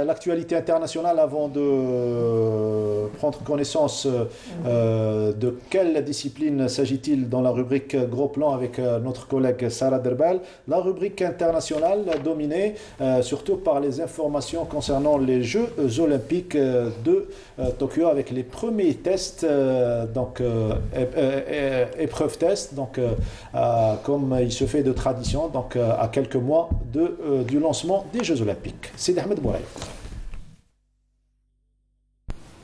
S1: l'actualité internationale avant de prendre connaissance de quelle discipline s'agit-il dans la rubrique Gros Plan avec notre collègue Sarah Derbal. La rubrique internationale dominée surtout par les informations concernant les Jeux Olympiques de Tokyo avec les premiers tests, épreuves tests, comme il se fait de tradition, donc à quelques mois du lancement des Jeux Olympiques. C'est Ahmed Bouraï.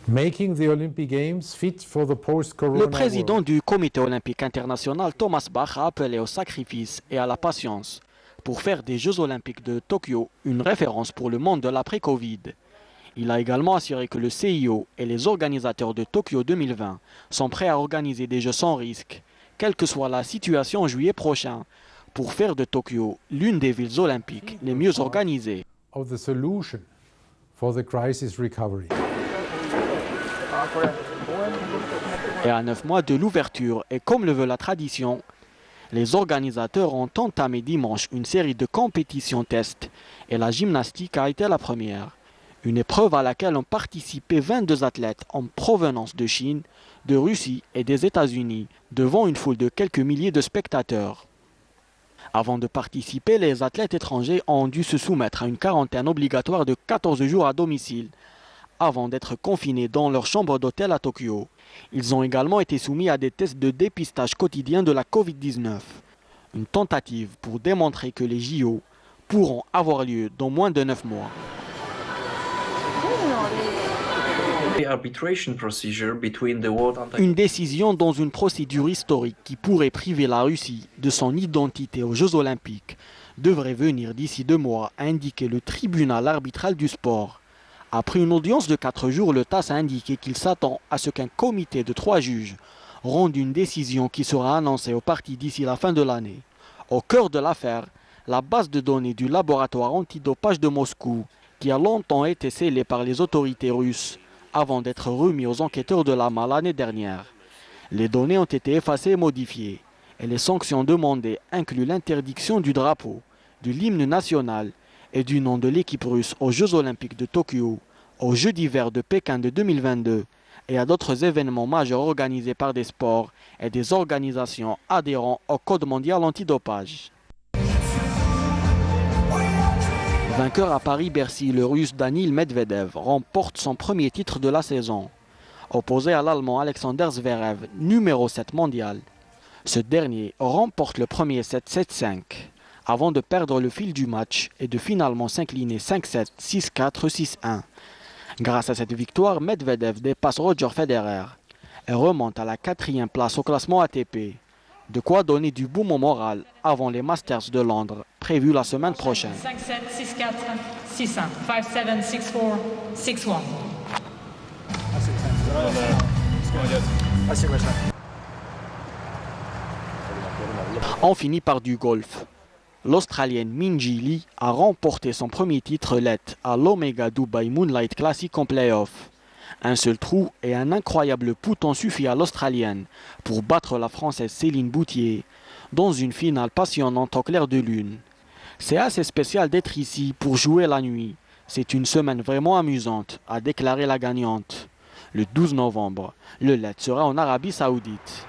S5: Le président du Comité olympique international, Thomas Bach, a appelé au sacrifice et à la patience pour faire des Jeux olympiques de Tokyo une référence pour le monde de l'après-Covid. Il a également assuré que le CIO et les organisateurs de Tokyo 2020 sont prêts à organiser des Jeux sans risque, quelle que soit la situation en juillet prochain, pour faire de Tokyo l'une des villes olympiques les mieux organisées. Et à 9 mois de l'ouverture, et comme le veut la tradition, les organisateurs ont entamé dimanche une série de compétitions tests et la gymnastique a été la première. Une épreuve à laquelle ont participé 22 athlètes en provenance de Chine, de Russie et des États-Unis, devant une foule de quelques milliers de spectateurs. Avant de participer, les athlètes étrangers ont dû se soumettre à une quarantaine obligatoire de 14 jours à domicile, avant d'être confinés dans leur chambre d'hôtel à Tokyo. Ils ont également été soumis à des tests de dépistage quotidien de la Covid-19. Une tentative pour démontrer que les JO pourront avoir lieu dans moins de 9 mois. Une décision dans une procédure historique qui pourrait priver la Russie de son identité aux Jeux Olympiques devrait venir d'ici 2 mois, a indiqué le tribunal arbitral du sport. Après une audience de 4 jours, le TASS a indiqué qu'il s'attend à ce qu'un comité de 3 juges rende une décision qui sera annoncée aux parties d'ici la fin de l'année. Au cœur de l'affaire, la base de données du laboratoire antidopage de Moscou, qui a longtemps été scellée par les autorités russes, avant d'être remis aux enquêteurs de l'AMA l'année dernière. Les données ont été effacées et modifiées, et les sanctions demandées incluent l'interdiction du drapeau, de l'hymne national et du nom de l'équipe russe aux Jeux Olympiques de Tokyo, aux Jeux d'hiver de Pékin de 2022 et à d'autres événements majeurs organisés par des sports et des organisations adhérant au Code mondial antidopage. Vainqueur à Paris-Bercy, le Russe Danil Medvedev remporte son premier titre de la saison. Opposé à l'Allemand Alexander Zverev, numéro 7 mondial. Ce dernier remporte le premier set 7-5, avant de perdre le fil du match et de finalement s'incliner 5-7, 6-4, 6-1. Grâce à cette victoire, Medvedev dépasse Roger Federer et remonte à la 4e place au classement ATP. De quoi donner du baume moral avant les Masters de Londres, prévus la semaine prochaine.
S8: 5-7, 6-4, 6-1, 5-7, 6-4, 6-1.
S5: On finit par du golf. L'Australienne Minjee Lee a remporté son premier titre LED à l'Omega Dubai Moonlight Classic en play-off. Un seul trou et un incroyable putt ont suffi à l'Australienne pour battre la Française Céline Boutier dans une finale passionnante au clair de lune. C'est assez spécial d'être ici pour jouer la nuit. C'est une semaine vraiment amusante, a déclaré la gagnante. Le 12 novembre, le LED sera en Arabie Saoudite.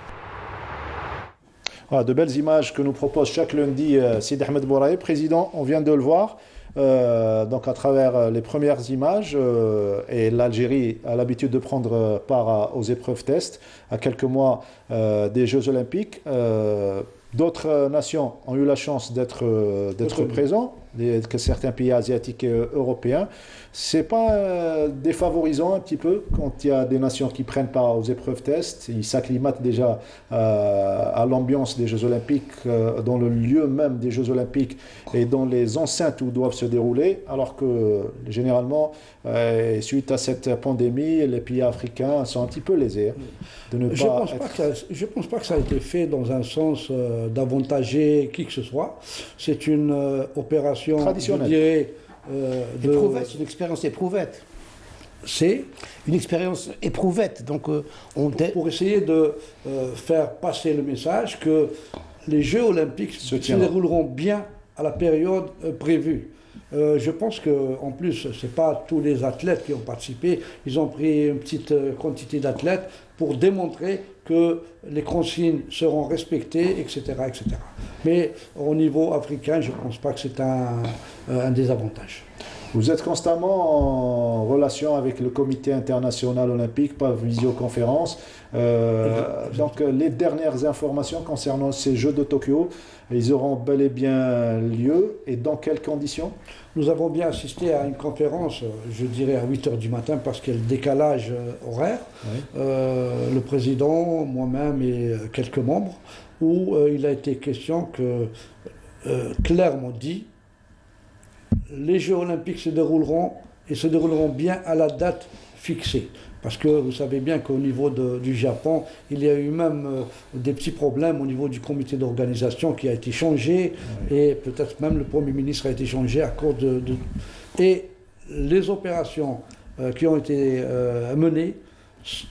S1: De belles images que nous propose chaque lundi Sid Ahmed Bouraï. Président, on vient de le voir. donc à travers les premières images, et l'Algérie a l'habitude de prendre part aux épreuves tests à quelques mois des Jeux Olympiques. D'autres nations ont eu la chance d'être présents, que certains pays asiatiques et européens. C'est pas défavorisant un petit peu quand il y a des nations qui prennent part aux épreuves tests. Ils s'acclimatent déjà à l'ambiance des Jeux Olympiques, dans le lieu même des Jeux Olympiques et dans les enceintes où doivent se dérouler, alors que généralement, suite à cette pandémie, les pays africains sont un petit peu lésés. De ne
S3: Je ne pense pas que ça a été fait dans un sens d'avantager qui que ce soit. C'est une opération, je dirais,
S2: c'est une expérience éprouvette.
S3: C'est
S2: une expérience éprouvette. Donc,
S3: pour essayer de faire passer le message que les Jeux Olympiques se dérouleront bien à la période prévue. Je pense qu'en plus, ce n'est pas tous les athlètes qui ont participé. Ils ont pris une petite quantité d'athlètes pour démontrer que les consignes seront respectées, etc., etc. Mais au niveau africain, je ne pense pas que c'est un désavantage.
S1: Vous êtes constamment en relation avec le comité international olympique par visioconférence. Donc les dernières informations concernant ces Jeux de Tokyo, ils auront bel et bien lieu, et dans quelles conditions?
S3: Nous avons bien assisté à une conférence, je dirais à 8 h du matin parce qu'il y a le décalage horaire. Oui. Le président, moi-même et quelques membres, où il a été question que, clairement dit, les Jeux Olympiques se dérouleront bien à la date fixée. Parce que vous savez bien qu'au niveau du Japon, il y a eu même des petits problèmes au niveau du comité d'organisation qui a été changé, oui. Et peut-être même le Premier ministre a été changé à cause Et les opérations qui ont été menées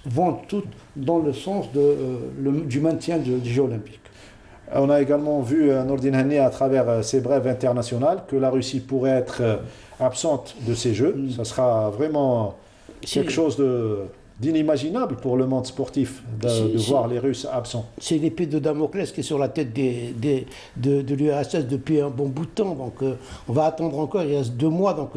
S3: vont toutes dans le sens du maintien des Jeux Olympiques.
S1: On a également vu, Nourdine Hani, à travers ces brèves internationales, que la Russie pourrait être absente de ces Jeux. Ça sera vraiment quelque chose d'inimaginable pour le monde sportif de voir les Russes absents.
S2: C'est l'épée de Damoclès qui est sur la tête de l'URSS depuis un bon bout de temps. Donc on va attendre encore, il reste 2 mois donc,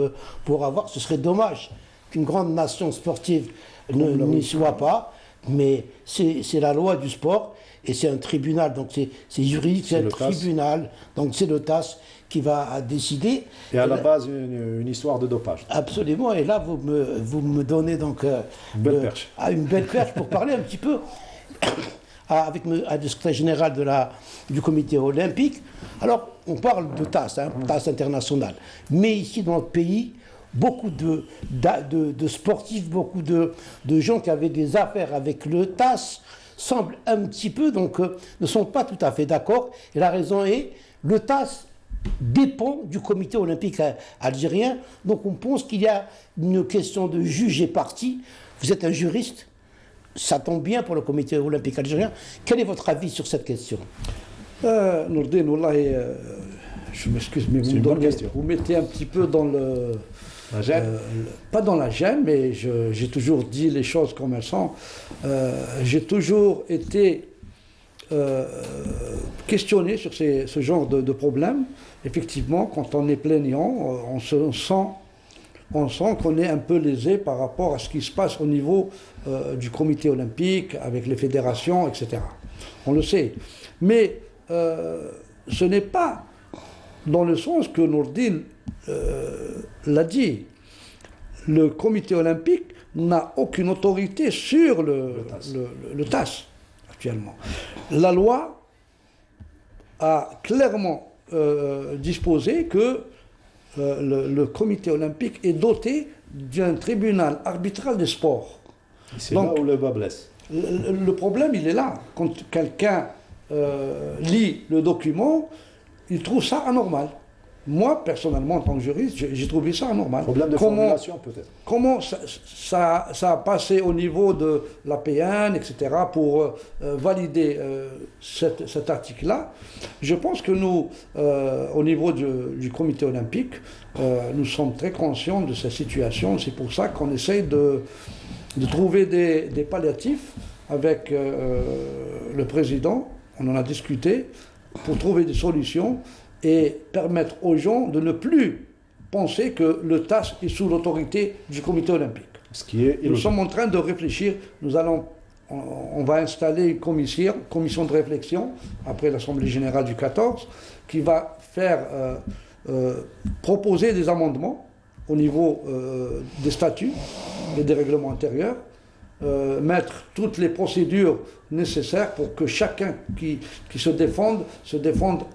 S2: pour avoir. Ce serait dommage qu'une grande nation sportive n'y soit pas, mais c'est la loi du sport. Et c'est un tribunal, donc c'est juridique, c'est un tribunal, donc c'est le TAS qui va décider.
S1: Et à la base, une histoire de dopage.
S2: Absolument, et là, vous me donnez donc
S1: une belle perche.
S2: Une belle perche pour parler un petit peu avec le secrétaire général du comité olympique. Alors, on parle de TAS, TAS international, mais ici dans notre pays, beaucoup de sportifs, beaucoup de gens qui avaient des affaires avec le TAS, semblent un petit peu, donc ne sont pas tout à fait d'accord. Et la raison est, le TAS dépend du comité olympique algérien. Donc on pense qu'il y a une question de juge et partie. Vous êtes un juriste, ça tombe bien pour le comité olympique algérien. Quel est votre avis sur cette question?
S3: Nourdine, wallahi, je m'excuse, mais vous mettez un petit peu dans
S1: la gêne.
S3: Pas dans la gêne, mais j'ai toujours dit les choses comme elles sont. J'ai toujours été questionné sur ce genre de problème. Effectivement, quand on est plaignant, on sent qu'on est un peu lésé par rapport à ce qui se passe au niveau du comité olympique, avec les fédérations, etc. On le sait. Mais ce n'est pas dans le sens que Nourdine l'a dit. Le comité olympique n'a aucune autorité sur le TAS actuellement. La loi a clairement disposé que le comité olympique est doté d'un tribunal arbitral des sports.
S1: C'est là où le bas blesse.
S3: Le problème, il est là. Quand quelqu'un lit le document, il trouve ça anormal. Moi, personnellement, en tant que juriste, j'ai trouvé ça anormal.
S1: Problème de formulation, peut-être.
S3: Comment ça a passé au niveau de l'APN, etc., pour valider cet article-là? Je pense que nous, au niveau du comité olympique, nous sommes très conscients de cette situation. C'est pour ça qu'on essaye de trouver des palliatifs avec le président. On en a discuté pour trouver des solutions et permettre aux gens de ne plus penser que le TAS est sous l'autorité du comité olympique.
S1: Ce qui est
S3: Nous sommes en train de réfléchir, on va installer une commission de réflexion, après l'Assemblée Générale du 14, qui va faire proposer des amendements au niveau des statuts et des règlements intérieurs, mettre toutes les procédures nécessaires pour que chacun qui se défende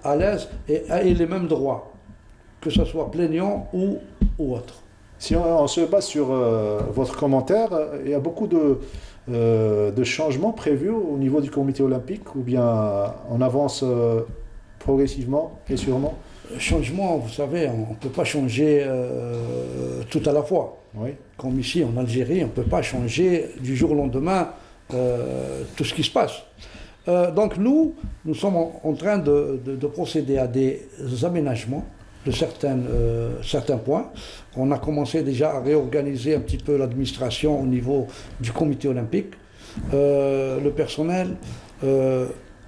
S3: à l'aise et ait les mêmes droits, que ce soit plaignant ou autre.
S1: Si on se base sur votre commentaire, il y a beaucoup de changements prévus au niveau du comité olympique, ou bien on avance progressivement et sûrement?
S3: Changement, vous savez, on ne peut pas changer tout à la fois.
S1: Oui.
S3: Comme ici en Algérie, on ne peut pas changer du jour au lendemain tout ce qui se passe. Donc nous sommes en train de procéder à des aménagements de certains points. On a commencé déjà à réorganiser un petit peu l'administration au niveau du comité olympique, le personnel.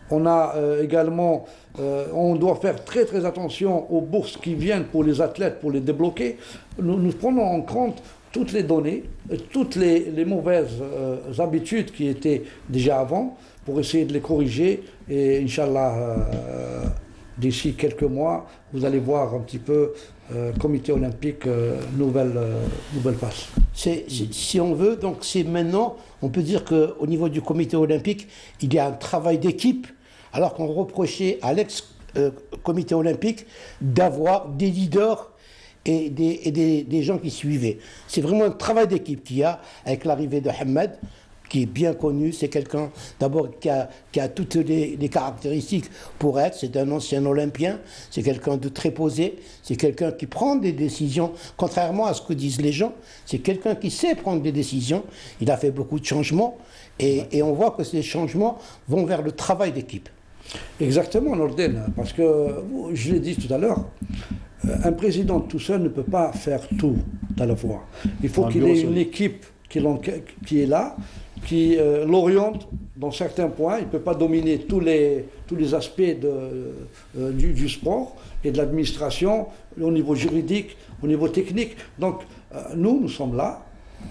S3: On a également, on doit faire très attention aux bourses qui viennent pour les athlètes, pour les débloquer. Nous prenons en compte toutes les données, toutes les mauvaises habitudes qui étaient déjà avant, pour essayer de les corriger. Et Inch'Allah, d'ici quelques mois, vous allez voir un petit peu comité olympique, nouvelle face.
S2: Si on veut, donc c'est maintenant, on peut dire qu'au niveau du comité olympique, il y a un travail d'équipe, alors qu'on reprochait à l'ex-comité olympique d'avoir des leaders et des gens qui suivaient. C'est vraiment un travail d'équipe qu'il y a avec l'arrivée de Hamad, qui est bien connu. C'est quelqu'un d'abord qui a toutes les caractéristiques pour être. C'est un ancien olympien, c'est quelqu'un de très posé, c'est quelqu'un qui prend des décisions, contrairement à ce que disent les gens. C'est quelqu'un qui sait prendre des décisions. Il a fait beaucoup de changements et on voit que ces changements vont vers le travail d'équipe.
S3: Exactement, Nordin, parce que, je l'ai dit tout à l'heure, un président tout seul ne peut pas faire tout à la fois. Il faut qu'il ait une équipe qui est là, qui l'oriente dans certains points. Il ne peut pas dominer tous les aspects du sport et de l'administration, au niveau juridique, au niveau technique. Donc, nous sommes là,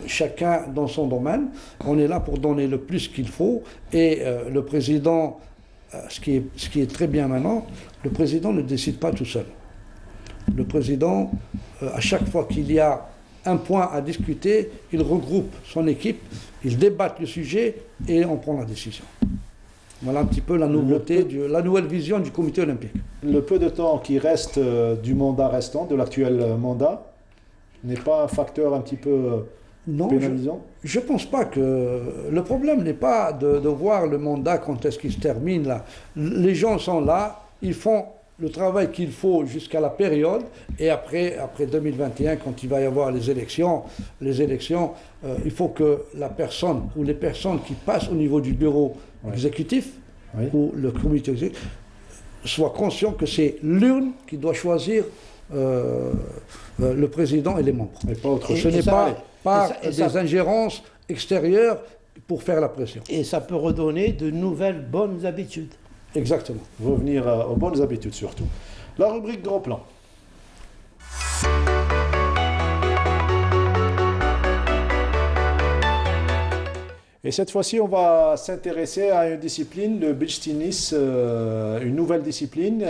S3: chacun dans son domaine. On est là pour donner le plus qu'il faut. Et le président, ce qui est très bien maintenant, le président ne décide pas tout seul. Le président, à chaque fois qu'il y a un point à discuter, il regroupe son équipe, il débat le sujet et on prend la décision. Voilà un petit peu la nouveauté, la nouvelle vision du comité olympique.
S1: Le peu de temps qui reste du mandat restant, de l'actuel mandat, n'est pas un facteur un petit peu pénalisant?
S3: Je ne pense pas que... Le problème n'est pas de voir le mandat quand est-ce qu'il se termine là. Les gens sont là, ils font le travail qu'il faut jusqu'à la période, et après 2021, quand il va y avoir les élections, il faut que la personne ou les personnes qui passent au niveau du bureau exécutif ou le comité exécutif soient conscients que c'est l'urne qui doit choisir le président et les membres.
S1: Et pas autre chose.
S3: Ce n'est pas par des ingérences extérieures pour faire la pression.
S2: Et ça peut redonner de nouvelles bonnes habitudes.
S3: Exactement.
S1: Revenir aux bonnes habitudes surtout. La rubrique Gros Plan. Et cette fois-ci, on va s'intéresser à une discipline, le beach tennis, une nouvelle discipline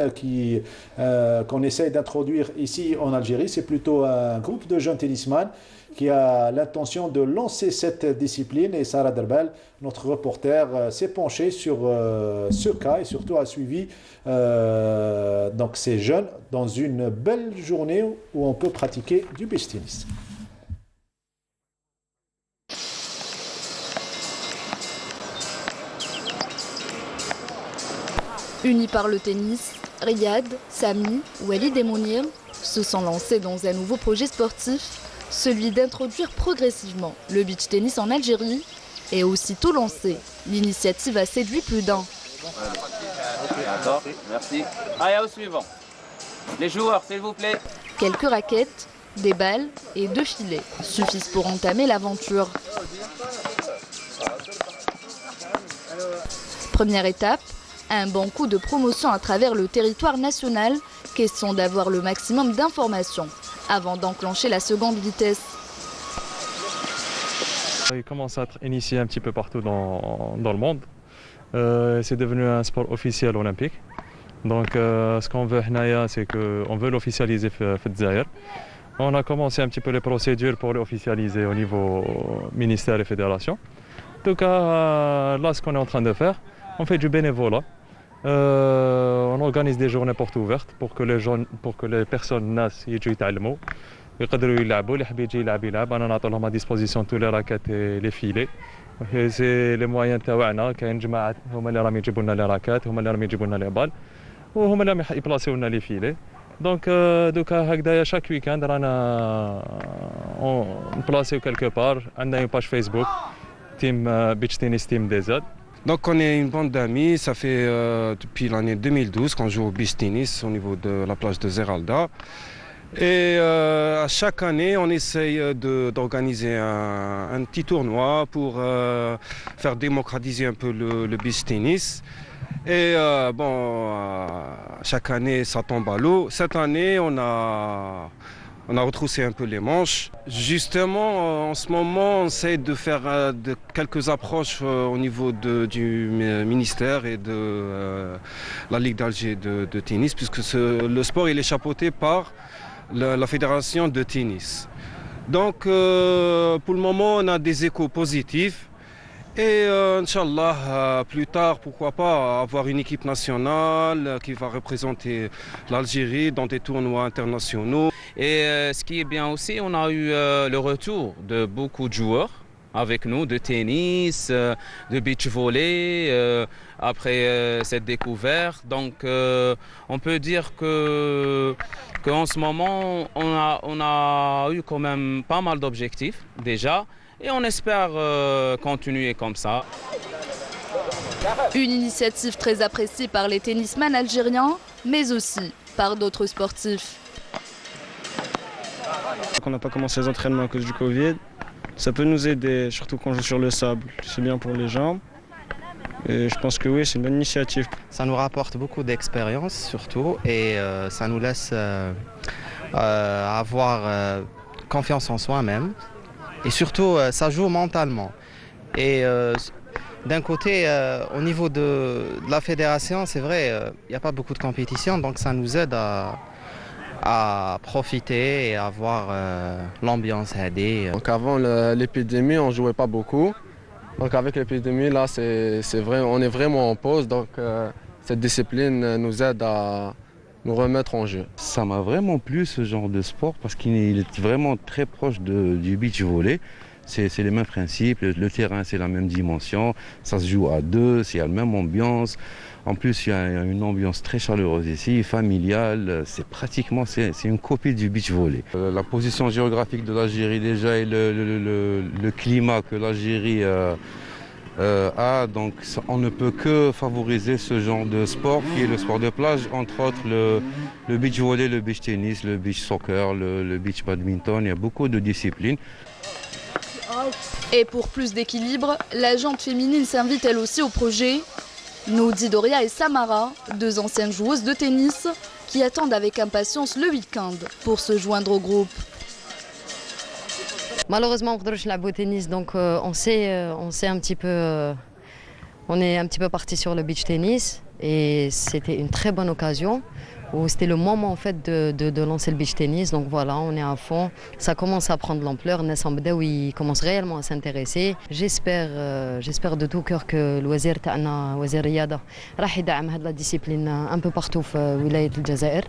S1: qu'on essaye d'introduire ici en Algérie. C'est plutôt un groupe de jeunes tennisman qui a l'intention de lancer cette discipline. Et Sarah Derbel, notre reporter, s'est penchée sur ce cas et surtout a suivi donc ces jeunes dans une belle journée où on peut pratiquer du beach tennis.
S9: Unis par le tennis, Riyad, Sami, Walid et Mounir se sont lancés dans un nouveau projet sportif, celui d'introduire progressivement le beach tennis en Algérie. Et aussitôt lancé, l'initiative a séduit plus d'un.
S10: D'accord, merci. Allez, au suivant. Les joueurs, s'il vous plaît.
S9: Quelques raquettes, des balles et 2 filets suffisent pour entamer l'aventure. Première étape, un bon coup de promotion à travers le territoire national. Question d'avoir le maximum d'informations avant d'enclencher la seconde vitesse.
S11: Il commence à être initié un petit peu partout dans le monde. C'est devenu un sport officiel olympique. Donc ce qu'on veut, c'est qu'on veut l'officialiser au Dzaïr. On a commencé un petit peu les procédures pour l'officialiser au niveau ministère et fédération. En tout cas, là, ce qu'on est en train de faire, on fait du bénévolat. On organise des journées portes ouvertes pour que les personnes naissent et يتعلموا يقدروا يلعبوا اللي حاب يجي يلعب يلعب. انا نعطي لهم à disposition tous les raquettes et les filets. C'est les moyens تاعنا كاين جماعات هما اللي راهم يجيبوا لنا لي راكات هما اللي راهم يجيبوا لنا لي بال وهما اللي راهم يبلاصيو لنا لي فيلي. دونك دوكا هكذايا شاك ويكاند رانا نبلاصيو كالكو بار. عندنا une page Facebook team beach tennis team DZ.
S12: Donc on est une bande d'amis, ça fait depuis l'année 2012 qu'on joue au beach tennis au niveau de la plage de Zeralda. Et à chaque année, on essaye d'organiser un petit tournoi pour faire démocratiser un peu le beach tennis. Et chaque année, ça tombe à l'eau. Cette année, on a retroussé un peu les manches. Justement, en ce moment, on essaie de faire quelques approches au niveau du ministère et de la Ligue d'Alger de tennis, puisque le sport il est chapeauté par la fédération de tennis. Donc, pour le moment, on a des échos positifs. Et Inch'Allah, plus tard, pourquoi pas avoir une équipe nationale qui va représenter l'Algérie dans des tournois internationaux.
S13: Et ce qui est bien aussi, on a eu le retour de beaucoup de joueurs avec nous, de tennis, de beach volley, après cette découverte. Donc on peut dire qu'en ce moment, on a eu quand même pas mal d'objectifs déjà. Et on espère continuer comme ça.
S9: Une initiative très appréciée par les tennisman algériens, mais aussi par d'autres sportifs.
S14: On n'a pas commencé les entraînements à cause du Covid. Ça peut nous aider, surtout quand on joue sur le sable. C'est bien pour les jambes. Et je pense que oui, c'est une bonne initiative.
S15: Ça nous rapporte beaucoup d'expérience surtout et ça nous laisse avoir confiance en soi-même. Et surtout, ça joue mentalement. Et d'un côté, au niveau de la fédération, c'est vrai, il n'y a pas beaucoup de compétition, donc ça nous aide à profiter et à avoir l'ambiance aidée.
S6: Donc avant l'épidémie, on ne jouait pas beaucoup. Donc avec l'épidémie, là, on est vraiment en pause. Donc cette discipline nous aide à nous remettre en jeu.
S16: Ça m'a vraiment plu ce genre de sport parce qu'il est vraiment très proche du beach volley. C'est les mêmes principes, le terrain c'est la même dimension, ça se joue à deux, il y a la même ambiance. En plus il y a une ambiance très chaleureuse ici, familiale, c'est une copie du beach volley. La position géographique de l'Algérie déjà et le climat que l'Algérie donc on ne peut que favoriser ce genre de sport qui est le sport de plage, entre autres le beach volley, le beach tennis, le beach soccer, le beach badminton, il y a beaucoup de disciplines.
S9: Et pour plus d'équilibre, la jante féminine s'invite elle aussi au projet. Noudi, Doria et Samara, deux anciennes joueuses de tennis, qui attendent avec impatience le week-end pour se joindre au groupe.
S17: Malheureusement, on ne peut pas jouer au tennis, donc on est un petit peu parti sur le beach tennis et c'était une très bonne occasion. C'était le moment en fait de lancer le beach tennis, donc voilà, on est à fond. Ça commence à prendre l'ampleur, il commence réellement à s'intéresser. J'espère de tout cœur que le wazir تاعنا وزير الرياضة راح يدعم هذه la discipline un peu partout في ولاية الجزائر.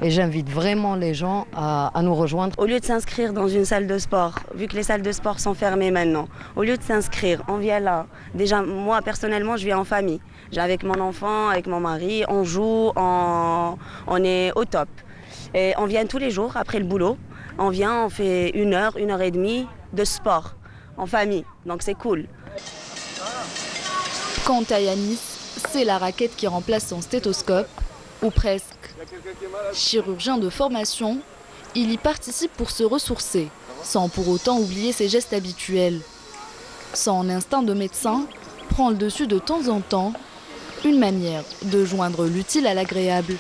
S17: Et j'invite vraiment les gens à nous rejoindre.
S18: Au lieu de s'inscrire dans une salle de sport, vu que les salles de sport sont fermées maintenant, au lieu de s'inscrire, on vient là. Déjà, moi personnellement, je viens en famille. J'ai avec mon enfant, avec mon mari, on joue, on est au top. Et on vient tous les jours après le boulot. On vient, on fait 1 heure, 1 heure et demie de sport en famille. Donc c'est cool.
S9: Quant à Yanis, c'est la raquette qui remplace son stéthoscope, ou presque. Chirurgien de formation, il y participe pour se ressourcer, sans pour autant oublier ses gestes habituels. Son instinct de médecin prend le dessus de temps en temps, une manière de joindre l'utile à l'agréable.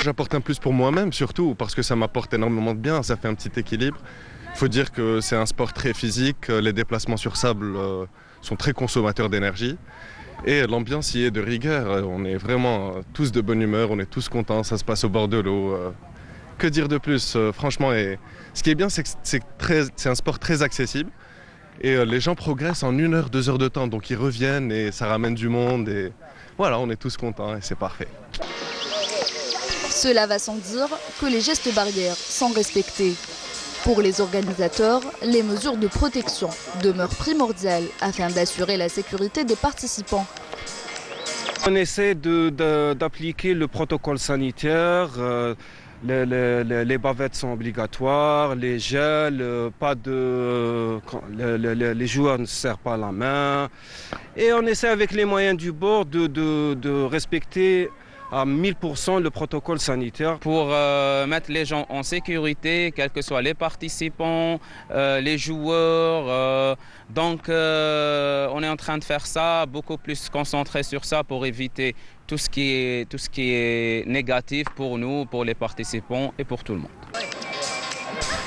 S19: J'apporte un plus pour moi-même surtout parce que ça m'apporte énormément de bien, ça fait un petit équilibre. Il faut dire que c'est un sport très physique, les déplacements sur sable sont très consommateurs d'énergie et l'ambiance y est de rigueur. On est vraiment tous de bonne humeur, on est tous contents, ça se passe au bord de l'eau. Que dire de plus, franchement. Et ce qui est bien, c'est que c'est un sport très accessible et les gens progressent en 1 heure, 2 heures de temps, donc ils reviennent et ça ramène du monde et voilà, on est tous contents et c'est parfait.
S9: Cela va sans dire que les gestes barrières sont respectés. Pour les organisateurs, les mesures de protection demeurent primordiales afin d'assurer la sécurité des participants.
S12: On essaie d'appliquer le protocole sanitaire. Les bavettes sont obligatoires, les gels, les joueurs ne se serrent pas la main. Et on essaie avec les moyens du bord de respecter à 1000% le protocole sanitaire.
S13: Pour mettre les gens en sécurité, quels que soient les participants, les joueurs. Donc on est en train de faire ça, beaucoup plus concentré sur ça pour éviter tout ce qui est négatif pour nous, pour les participants et pour tout le monde.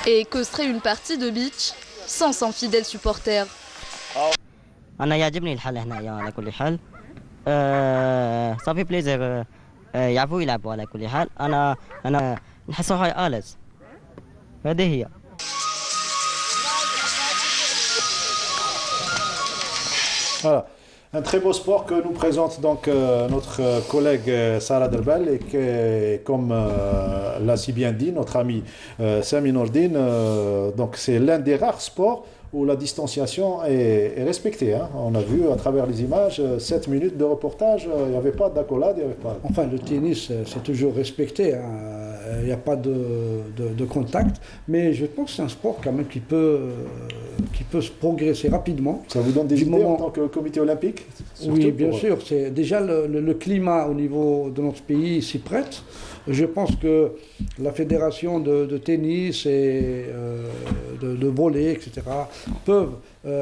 S9: Et que serait une partie de beach sans son fidèle supporter?
S20: أنا يعجبني الحل هنا على كل حال. صافي بليزر يعرفوا يلعبوا على كل حال. أنا نحسوا هاي آلز. هذه هي.
S1: Voilà. Un très beau sport que nous présente donc notre collègue Sarah Delbel et que, comme l'a si bien dit notre ami Sami Nordine, donc c'est l'un des rares sports où la distanciation est respectée. Hein. On a vu à travers les images, 7 minutes de reportage, il n'y avait pas d'accolade, il n'y avait pas...
S3: Enfin, le tennis, c'est toujours respecté. Hein. Il n'y a pas de contact, mais je pense que c'est un sport quand même qui peut se progresser rapidement.
S1: Ça vous donne des idées en tant que comité olympique?
S3: Oui, bien sûr. C'est déjà le climat au niveau de notre pays s'y prête. Je pense que la fédération de tennis et de volley, etc., peuvent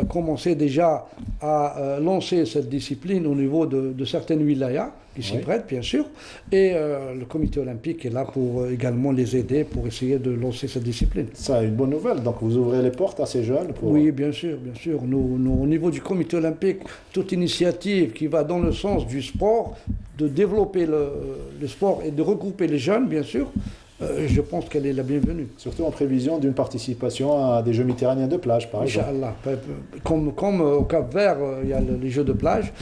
S3: commencer déjà à lancer cette discipline au niveau de certaines wilayas qui s'y prêtent, bien sûr. Et le comité olympique est là pour également les aider pour essayer de lancer cette discipline.
S1: Ça, une bonne nouvelle. Donc vous ouvrez les portes à ces jeunes pour...
S3: Oui, bien sûr, bien sûr. Nous, au niveau du comité olympique, toute initiative qui va dans le sens du sport, de développer le sport et de regrouper les jeunes, bien sûr, je pense qu'elle est la bienvenue.
S1: Surtout en prévision d'une participation à des Jeux méditerranéens de plage, par exemple.
S3: Inch'Allah. Comme au Cap-Vert, il y a les Jeux de plage,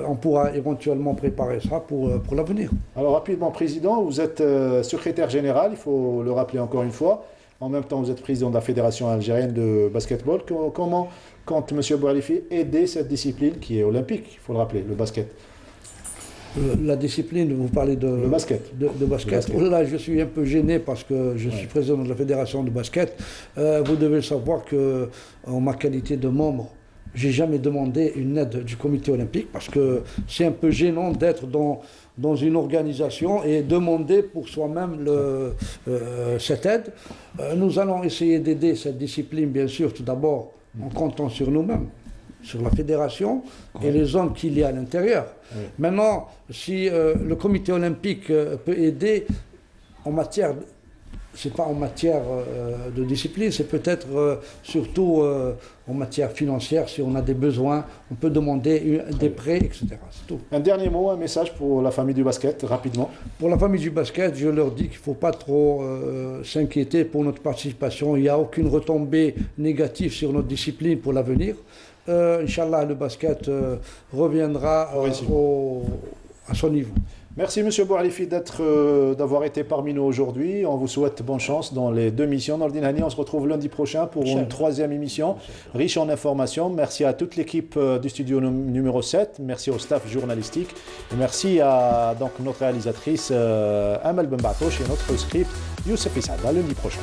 S3: on pourra éventuellement préparer ça pour l'avenir.
S1: Alors rapidement, Président, vous êtes secrétaire général, il faut le rappeler encore une fois. En même temps, vous êtes président de la Fédération algérienne de basketball. Comment compte M. Boualifi aider cette discipline qui est olympique, il faut le rappeler, le basket?
S3: La discipline, vous parlez de...
S1: Le basket.
S3: De basket. Oh là, je suis un peu gêné parce que je suis président de la fédération de basket. Vous devez savoir que, en ma qualité de membre, j'ai jamais demandé une aide du comité olympique parce que c'est un peu gênant d'être dans une organisation et demander pour soi-même cette aide. Nous allons essayer d'aider cette discipline, bien sûr, tout d'abord en comptant sur nous-mêmes, sur la fédération et les hommes qu'il y a à l'intérieur. Maintenant, si le comité olympique peut aider en matière, c'est pas en matière de discipline, c'est peut-être surtout en matière financière, si on a des besoins, on peut demander des prêts, etc. C'est tout.
S1: Un dernier mot, un message pour la famille du basket, rapidement.
S3: Pour la famille du basket, je leur dis qu'il ne faut pas trop s'inquiéter pour notre participation. Il n'y a aucune retombée négative sur notre discipline pour l'avenir. Inch'Allah, le basket reviendra à son niveau.
S1: Merci M. Boualifi d'avoir été parmi nous aujourd'hui. On vous souhaite bonne chance dans les 2 missions. Nordine Hani, on se retrouve lundi prochain pour une 3e émission riche en informations. Merci à toute l'équipe du studio numéro 7. Merci au staff journalistique. Et merci à donc, notre réalisatrice Amel Benbatouche et notre script Youssef Issad. À lundi prochain.